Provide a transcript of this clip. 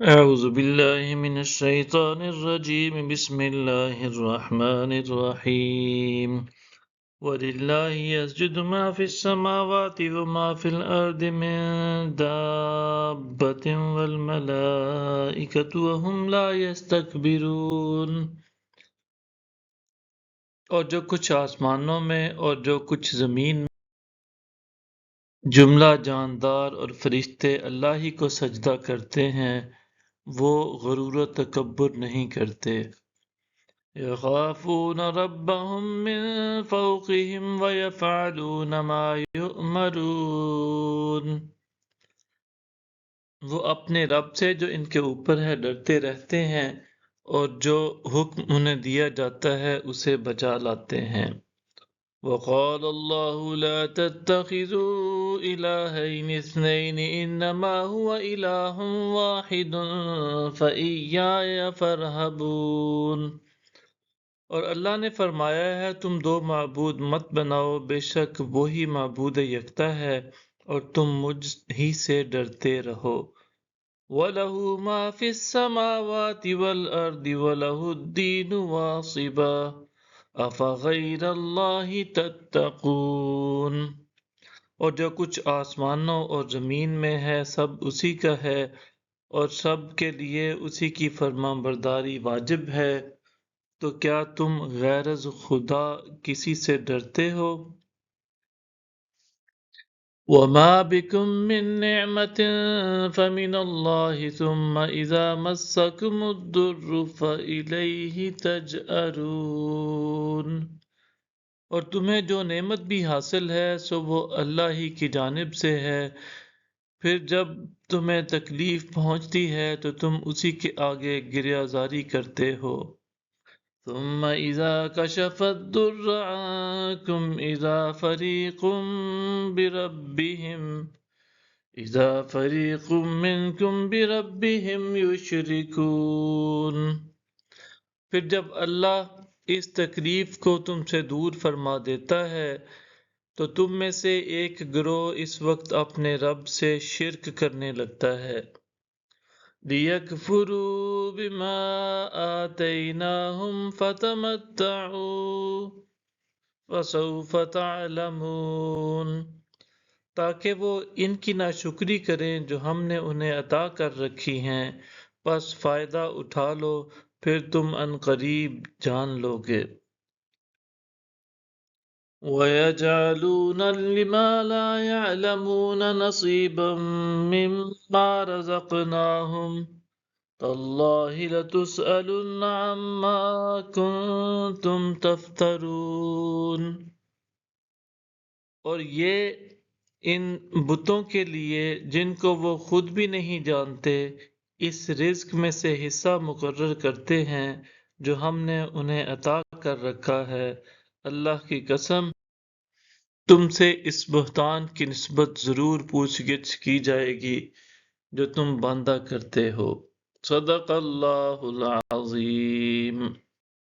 أعوذ بالله من الشيطان الرجيم بسم الله الرحمن الرحيم ولله يسجد ما في السماوات وما في الأرض من دابة والملائكة وهم لا يستكبرون۔ اور جو کچھ آسمانوں میں اور جو کچھ زمین میں، جملہ جاندار اور فرشتے اللہ ہی کو سجدہ کرتے ہیں، وہ غرور و تکبر نہیں کرتے۔ يخافون ربهم من فوقهم ويفعلون ما يؤمرون۔ وہ اپنے رب سے جو ان کے اوپر ہے ڈرتے رہتے ہیں اور جو حکم انہیں دیا جاتا ہے اسے بجا لاتے ہیں۔ وقال الله لا تتخذوا إلهين اثنين إنما هو إله واحد فإياي فارهبون۔ اور اللہ نے فرمایا ہے تم دو معبود مت بناؤ، بے شک وہی معبود یکتا ہے اور تم مجھ ہی سے ڈرتے رہو۔ وَلَهُ مَا فِي السَّمَاوَاتِ وَالْأَرْضِ وَلَهُ الدِّينُ وَاصِبًا أَفَغَيْرَ اللَّهِ تَتَّقُونَ۔ اور جو کچھ آسمانوں اور زمین میں ہے سب اسی کا ہے اور سب کے لیے اسی کی فرما برداری واجب ہے، تو کیا تم غیر از خدا کسی سے ڈرتے ہو؟ وَمَا بِكُم مِّن نِّعْمَةٍ فَمِنَ اللَّهِ ثُمَّ إِذَا مَسَّكُمُ الضُّرُّ فَإِلَيْهِ تَجْأَرُونَ۔ اور تمہیں جو نعمت بھی حاصل ہے سو وہ اللہ ہی کی جانب سے ہے، پھر جب تمہیں تکلیف پہنچتی ہے تو تم اسی کے آگے گریہ زاری کرتے ہو۔ ثم إذا كشف الضر عنكم إذا فريق منكم بربهم يشركون۔ پھر جب اللہ اس تکلیف کو تم سے دور فرما دیتا ہے تو تم میں سے ایک گروہ اس وقت اپنے رب سے شرک کرنے لگتا ہے۔ لِيَكْفُرُوا بِمَا آتَيْنَاهُمْ فَتَمَتَّعُوا فَسَوْفَ تَعْلَمُونَ۔ تاکہ وہ ان کی ناشکری کریں جو ہم نے انہیں عطا کر رکھی ہیں، پس فائدہ اٹھا لو پھر تم عنقریب جان لو گے۔ وَيَجْعَلُونَ لِمَا لَا يَعْلَمُونَ نَصِيبًا مِّمَّا رَزَقْنَاهُمْ تَاللَّهِ لَتُسْأَلُنَّ عَمَّا كُنتُمْ تَفْتَرُونَ۔ اور یہ ان بتوں کے لیے جن کو وہ خود بھی نہیں جانتے اس رزق میں سے حصہ مقرر کرتے ہیں جو ہم نے انہیں عطا کر رکھا ہے، اللہ کی قسم تم سے اس بہتان کی نسبت ضرور پوچھ گچھ کی جائے گی جو تم باندھا کرتے ہو۔ صدق اللہ العظیم۔